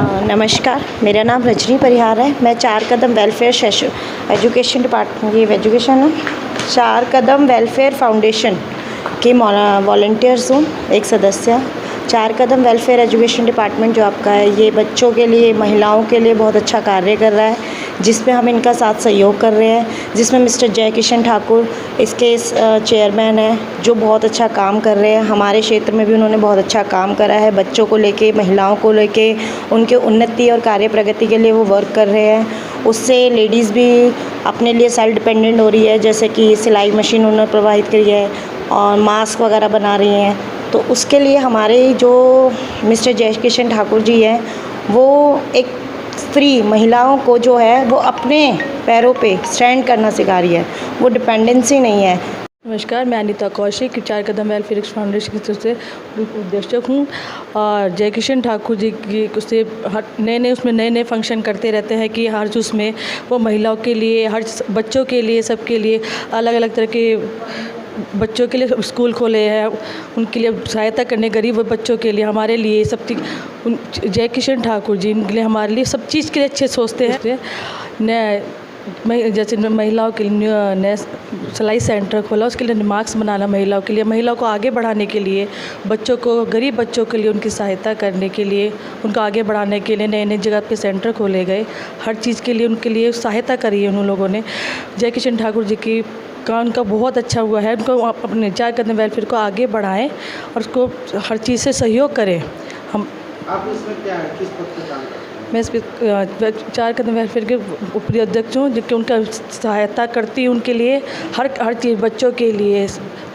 नमस्कार, मेरा नाम रजनी परिहार है। मैं चार कदम वेलफेयर एजुकेशन डिपार्टमेंट, ये एजुकेशन है, चार कदम वेलफेयर फाउंडेशन की वॉलंटियर्स हूँ, एक सदस्य। चार कदम वेलफेयर एजुकेशन डिपार्टमेंट जो आपका है, ये बच्चों के लिए, महिलाओं के लिए बहुत अच्छा कार्य कर रहा है, जिसमें हम इनका साथ सहयोग कर रहे हैं, जिसमें मिस्टर जय किशन ठाकुर इसके चेयरमैन हैं, जो बहुत अच्छा काम कर रहे हैं। हमारे क्षेत्र में भी उन्होंने बहुत अच्छा काम करा है, बच्चों को लेके, महिलाओं को लेके, उनके उन्नति और कार्य प्रगति के लिए वो वर्क कर रहे हैं। उससे लेडीज़ भी अपने लिए सेल्फ डिपेंडेंट हो रही है, जैसे कि सिलाई मशीन उन्होंने प्रोवाइड करी है और मास्क वगैरह बना रही हैं। तो उसके लिए हमारे जो मिस्टर जय किशन ठाकुर जी हैं, वो एक स्त्री महिलाओं को जो है वो अपने पैरों पे स्टैंड करना सिखा रही है, वो डिपेंडेंसी नहीं है। नमस्कार, मैं अनीता कौशिक, चार कदम वेलफेयर फाउंडेशन की तरफ से उद्देशक हूँ। और जय किशन ठाकुर जी की उससे हर नए नए फंक्शन करते रहते हैं कि हर उसमें वो महिलाओं के लिए, हर बच्चों के लिए, सबके लिए अलग अलग तरह के बच्चों के लिए स्कूल खोले हैं, उनके लिए सहायता करने, गरीब बच्चों के लिए, हमारे लिए सब जय किशन ठाकुर जी इनके लिए, हमारे लिए सब चीज़ के लिए अच्छे सोचते हैं। जैसे महिलाओं के लिए नया सिलाई सेंटर खोला, उसके लिए मास्क बनाना महिलाओं के लिए, महिलाओं को आगे बढ़ाने के लिए, बच्चों को, गरीब बच्चों के लिए उनकी सहायता करने के लिए, उनको आगे बढ़ाने के लिए नए नए जगह पे सेंटर खोले गए। हर चीज़ के लिए उनके लिए सहायता करी है उन लोगों ने। जय किशन ठाकुर जी की का उनका बहुत अच्छा हुआ है। उनको अपने चार कदम वेलफेयर को आगे बढ़ाएं और उसको हर चीज़ से सहयोग करें। हम आप इसमें क्या है, किस पद पे काम करते हैं? मैं इस चार कदम वेलफेयर के उपाध्यक्ष हूँ, जिसकी उनका सहायता करती हूँ उनके लिए, हर चीज़, बच्चों के लिए,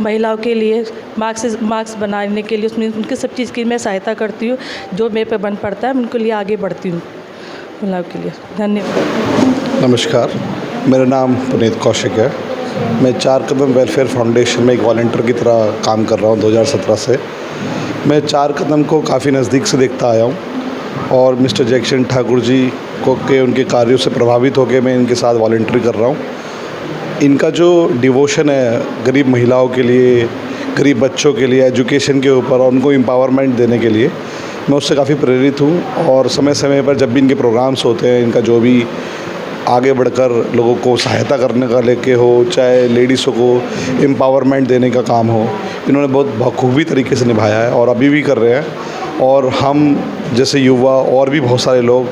महिलाओं के लिए, मास्क बनाने के लिए, उसमें उनके सब चीज़ की मैं सहायता करती हूँ। जो मेरे पे बन पड़ता है मैं उनके लिए आगे बढ़ती हूँ महिलाओं के लिए। धन्यवाद। नमस्कार, मेरा नाम पुनीत कौशिक है। मैं चार कदम वेलफेयर फाउंडेशन में एक वॉलंटियर की तरह काम कर रहा हूँ 2017 से। मैं चार कदम को काफ़ी नज़दीक से देखता आया हूँ और मिस्टर जय किशन ठाकुर जी को के उनके कार्यों से प्रभावित होकर मैं इनके साथ वॉलंटियर कर रहा हूँ। इनका जो डिवोशन है गरीब महिलाओं के लिए, गरीब बच्चों के लिए, एजुकेशन के ऊपर और उनको एम्पावरमेंट देने के लिए, मैं उससे काफ़ी प्रेरित हूँ। और समय समय पर जब भी इनके प्रोग्राम्स होते हैं, इनका जो भी आगे बढ़कर लोगों को सहायता करने का लेके हो, चाहे लेडीज़ों को एम्पावरमेंट देने का काम हो, इन्होंने बहुत बखूबी तरीके से निभाया है और अभी भी कर रहे हैं। और हम जैसे युवा और भी बहुत सारे लोग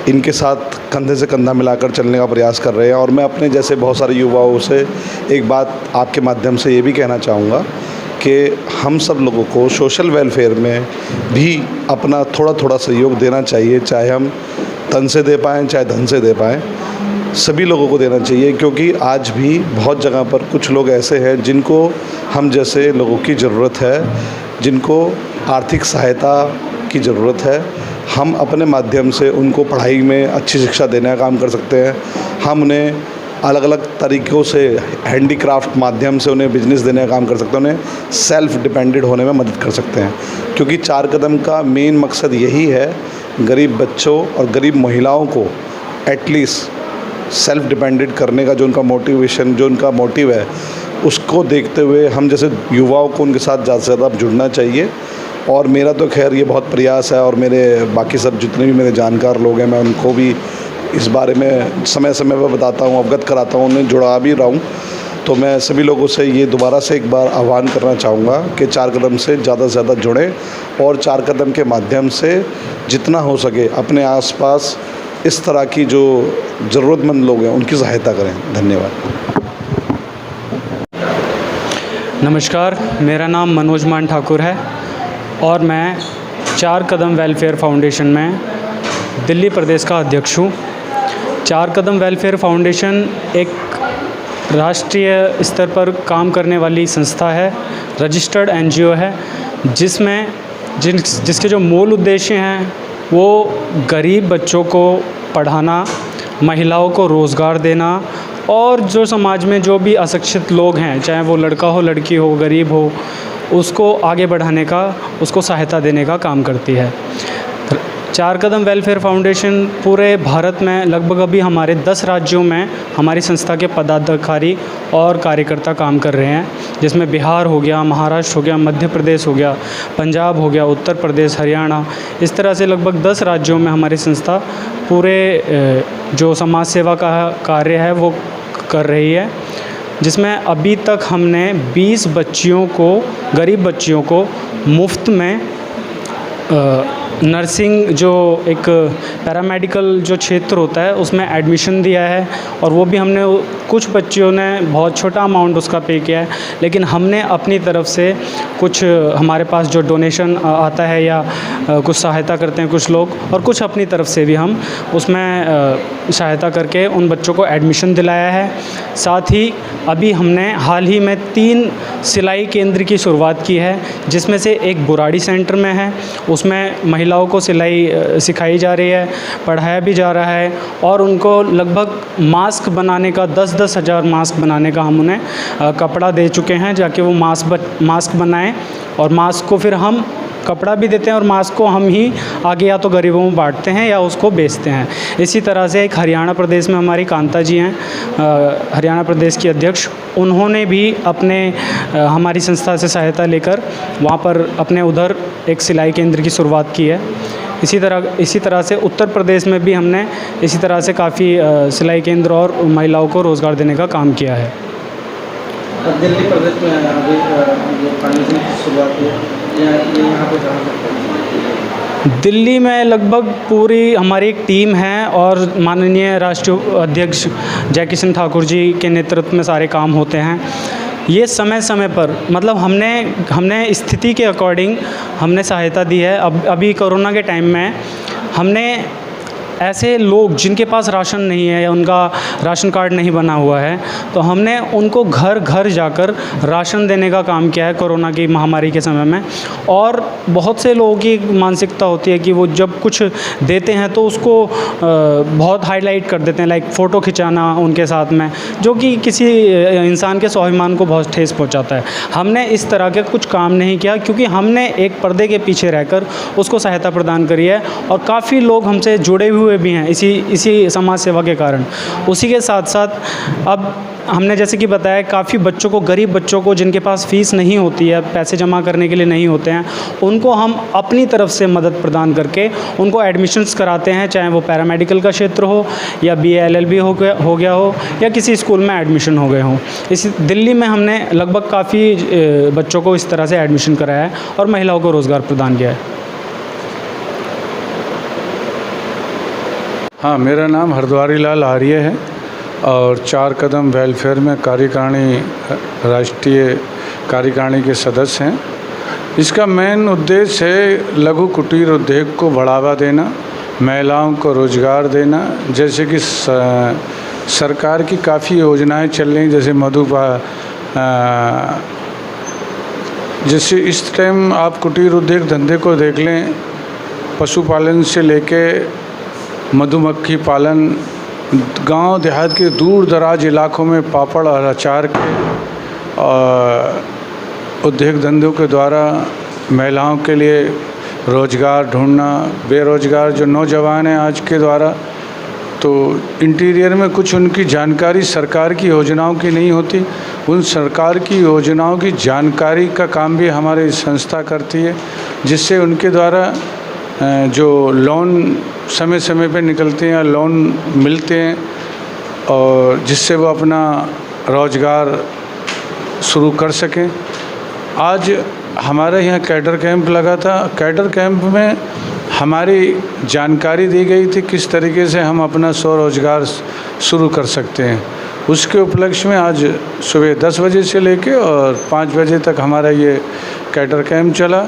इनके साथ कंधे से कंधा मिलाकर चलने का प्रयास कर रहे हैं। और मैं अपने जैसे बहुत सारे युवाओं से एक बात आपके माध्यम से ये भी कहना चाहूँगा कि हम सब लोगों को सोशल वेलफेयर में भी अपना थोड़ा थोड़ा सहयोग देना चाहिए, चाहे हम तन से दे पाएँ चाहे धन से दे पाएँ, सभी लोगों को देना चाहिए। क्योंकि आज भी बहुत जगह पर कुछ लोग ऐसे हैं जिनको हम जैसे लोगों की ज़रूरत है, जिनको आर्थिक सहायता की ज़रूरत है। हम अपने माध्यम से उनको पढ़ाई में अच्छी शिक्षा देने का काम कर सकते हैं। हम उन्हें अलग अलग तरीक़ों से हैंडीक्राफ्ट माध्यम से उन्हें बिजनेस देने का काम कर सकते हैं, उन्हें सेल्फ़ डिपेंडेंट होने में मदद कर सकते हैं। क्योंकि चार कदम का मेन मकसद यही है, गरीब बच्चों और गरीब महिलाओं को एटलीस्ट सेल्फ़ डिपेंडेंट करने का जो उनका मोटिवेशन, जो उनका मोटिव है, उसको देखते हुए हम जैसे युवाओं को उनके साथ ज़्यादा से ज़्यादा जुड़ना चाहिए। और मेरा तो खैर ये बहुत प्रयास है और मेरे बाकी सब जितने भी मेरे जानकार लोग हैं, मैं उनको भी इस बारे में समय समय पर बताता हूँ, अवगत कराता हूँ, उन्हें जुड़ा भी रहा हूँ। तो मैं सभी लोगों से ये दोबारा से एक बार आह्वान करना चाहूँगा कि चार कदम से ज़्यादा जुड़ें और चार कदम के माध्यम से जितना हो सके अपने आसपास इस तरह की जो ज़रूरतमंद लोग हैं उनकी सहायता करें। धन्यवाद। नमस्कार, मेरा नाम मनोज मान ठाकुर है और मैं चार कदम वेलफेयर फाउंडेशन में दिल्ली प्रदेश का अध्यक्ष हूँ। चार कदम वेलफेयर फाउंडेशन एक राष्ट्रीय स्तर पर काम करने वाली संस्था है, रजिस्टर्ड एनजीओ है, जिसके जो मूल उद्देश्य हैं वो गरीब बच्चों को पढ़ाना, महिलाओं को रोज़गार देना और जो समाज में जो भी अशिक्षित लोग हैं, चाहे वो लड़का हो, लड़की हो, गरीब हो, उसको आगे बढ़ाने का, उसको सहायता देने का काम करती है। चार कदम वेलफेयर फाउंडेशन पूरे भारत में लगभग अभी हमारे 10 राज्यों में हमारी संस्था के पदाधिकारी और कार्यकर्ता काम कर रहे हैं, जिसमें बिहार हो गया, महाराष्ट्र हो गया, मध्य प्रदेश हो गया, पंजाब हो गया, उत्तर प्रदेश, हरियाणा, इस तरह से लगभग 10 राज्यों में हमारी संस्था पूरे जो समाज सेवा का कार्य है वो कर रही है, जिसमें अभी तक हमने 20 बच्चियों को, गरीब बच्चियों को मुफ्त में नर्सिंग जो एक पैरामेडिकल जो क्षेत्र होता है उसमें एडमिशन दिया है, और वो भी हमने, कुछ बच्चियों ने बहुत छोटा अमाउंट उसका पे किया है, लेकिन हमने अपनी तरफ से कुछ, हमारे पास जो डोनेशन आता है या कुछ सहायता करते हैं कुछ लोग, और कुछ अपनी तरफ से भी हम उसमें सहायता करके उन बच्चों को एडमिशन दिलाया है। साथ ही अभी हमने हाल ही में 3 सिलाई केंद्र की शुरुआत की है, जिसमें से एक बुराड़ी सेंटर में है, उसमें महिलाओं को सिलाई सिखाई जा रही है, पढ़ाया भी जा रहा है, और उनको लगभग मास्क बनाने का 10-10 हज़ार मास्क बनाने का हम उन्हें कपड़ा दे चुके हैं, जाके वो मास्क बनाएं, और मास्क को फिर हम कपड़ा भी देते हैं और मास्क को हम ही आगे या तो गरीबों में बांटते हैं या उसको बेचते हैं। इसी तरह से एक हरियाणा प्रदेश में हमारी कांता जी हैं, हरियाणा प्रदेश की अध्यक्ष, उन्होंने भी अपने हमारी संस्था से सहायता लेकर वहाँ पर अपने उधर एक सिलाई केंद्र की शुरुआत की है। इसी तरह से उत्तर प्रदेश में भी हमने इसी तरह से काफ़ी सिलाई केंद्र और महिलाओं को रोज़गार देने का काम किया है। दिल्ली प्रदेश में अभी जो फाउंडेशन की शुरुआत हुई है, यहाँ पे कहाँ तक? दिल्ली में लगभग पूरी हमारी एक टीम है, और माननीय राष्ट्रीय अध्यक्ष जय किशन ठाकुर जी के नेतृत्व में सारे काम होते हैं। ये समय समय पर, मतलब हमने स्थिति के अकॉर्डिंग हमने सहायता दी है। अभी कोरोना के टाइम में हमने ऐसे लोग जिनके पास राशन नहीं है या उनका राशन कार्ड नहीं बना हुआ है, तो हमने उनको घर घर जाकर राशन देने का काम किया है कोरोना की महामारी के समय में। और बहुत से लोगों की मानसिकता होती है कि वो जब कुछ देते हैं तो उसको बहुत हाईलाइट कर देते हैं, लाइक फ़ोटो खिंचाना उनके साथ में, जो कि किसी इंसान के स्वाभिमान को बहुत ठेस पहुंचाता है। हमने इस तरह के कुछ काम नहीं किया, क्योंकि हमने एक पर्दे के पीछे रहकर उसको सहायता प्रदान करी है, और काफ़ी लोग हमसे जुड़े हुए भी हैं इसी समाज सेवा के कारण। उसी के साथ साथ अब हमने जैसे कि बताया, काफ़ी बच्चों को, गरीब बच्चों को जिनके पास फ़ीस नहीं होती है, पैसे जमा करने के लिए नहीं होते हैं, उनको हम अपनी तरफ से मदद प्रदान करके उनको एडमिशन्स कराते हैं, चाहे वो पैरामेडिकल का क्षेत्र हो या BA LLB हो गया हो या किसी स्कूल में एडमिशन हो गए हों। इसी दिल्ली में हमने लगभग काफ़ी बच्चों को इस तरह से एडमिशन कराया है और महिलाओं को रोज़गार प्रदान किया है। हाँ, मेरा नाम हरद्वारी लाल आर्य है और चार कदम वेलफेयर में कार्यकारिणी, राष्ट्रीय कार्यकारिणी के सदस्य हैं। इसका मेन उद्देश्य है लघु कुटीर उद्योग को बढ़ावा देना, महिलाओं को रोज़गार देना। जैसे कि सरकार की काफ़ी योजनाएं चल रही, जैसे जैसे इस टाइम आप कुटीर उद्योग धंधे को देख लें, पशुपालन से लेके मधुमक्खी पालन, गांव देहात के दूर दराज इलाकों में पापड़ और अचार के उद्योग धंधों के द्वारा महिलाओं के लिए रोज़गार ढूंढना, बेरोज़गार जो नौजवान हैं आज के द्वारा, तो इंटीरियर में कुछ उनकी जानकारी सरकार की योजनाओं की नहीं होती। उन सरकार की योजनाओं की जानकारी का काम भी हमारी संस्था करती है, जिससे उनके द्वारा जो लोन समय समय पे निकलते हैं, लोन मिलते हैं, और जिससे वो अपना रोज़गार शुरू कर सकें। आज हमारे यहाँ कैडर कैंप लगा था। कैडर कैंप में हमारी जानकारी दी गई थी किस तरीके से हम अपना स्वरोज़गार शुरू कर सकते हैं। उसके उपलक्ष्य में आज सुबह 10 बजे से लेके और 5 बजे तक हमारा ये कैडर कैंप चला।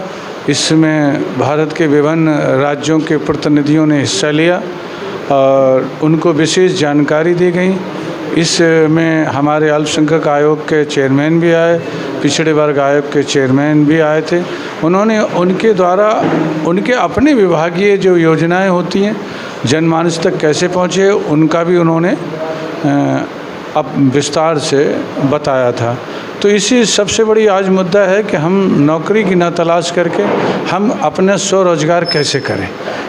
इसमें भारत के विभिन्न राज्यों के प्रतिनिधियों ने हिस्सा लिया और उनको विशेष जानकारी दी गई। इसमें हमारे अल्पसंख्यक आयोग के चेयरमैन भी आए, पिछड़े वर्ग आयोग के चेयरमैन भी आए थे। उन्होंने उनके द्वारा उनके अपने विभागीय जो योजनाएं होती हैं जनमानस तक कैसे पहुँचे, उनका भी उन्होंने अब विस्तार से बताया था। तो इसी सबसे बड़ी आज मुद्दा है कि हम नौकरी की ना तलाश करके हम अपने स्वरोज़गार कैसे करें।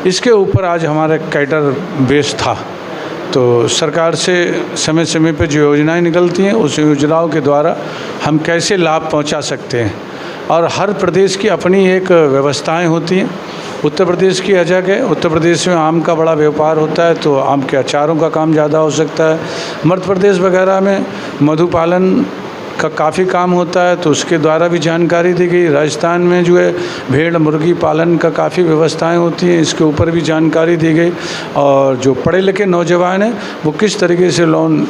इसके ऊपर आज हमारा कैडर बेस था। तो सरकार से समय समय पर जो योजनाएं निकलती हैं उस योजनाओं के द्वारा हम कैसे लाभ पहुंचा सकते हैं, और हर प्रदेश की अपनी एक व्यवस्थाएं होती हैं। उत्तर प्रदेश की अलग है, उत्तर प्रदेश में आम का बड़ा व्यापार होता है तो आम के अचारों का काम ज़्यादा हो सकता है। मध्य प्रदेश वगैरह में मधुपालन का काफ़ी काम होता है तो उसके द्वारा भी जानकारी दी गई। राजस्थान में जो है भेड़ मुर्गी पालन का काफ़ी व्यवस्थाएं होती हैं, इसके ऊपर भी जानकारी दी गई। और जो पढ़े लिखे नौजवान हैं वो किस तरीके से लोन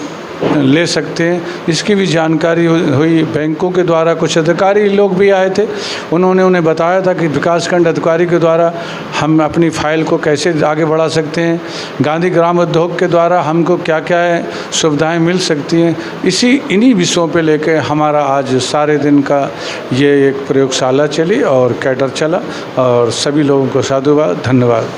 ले सकते हैं इसकी भी जानकारी हुई। बैंकों के द्वारा कुछ अधिकारी लोग भी आए थे, उन्होंने उन्हें बताया था कि विकासखंड अधिकारी के द्वारा हम अपनी फाइल को कैसे आगे बढ़ा सकते हैं, गांधी ग्राम उद्योग के द्वारा हमको क्या क्या सुविधाएं मिल सकती हैं। इन्हीं विषयों पे लेके हमारा आज सारे दिन का ये एक प्रयोगशाला चली और कैडर चला, और सभी लोगों को साधुवाद, धन्यवाद।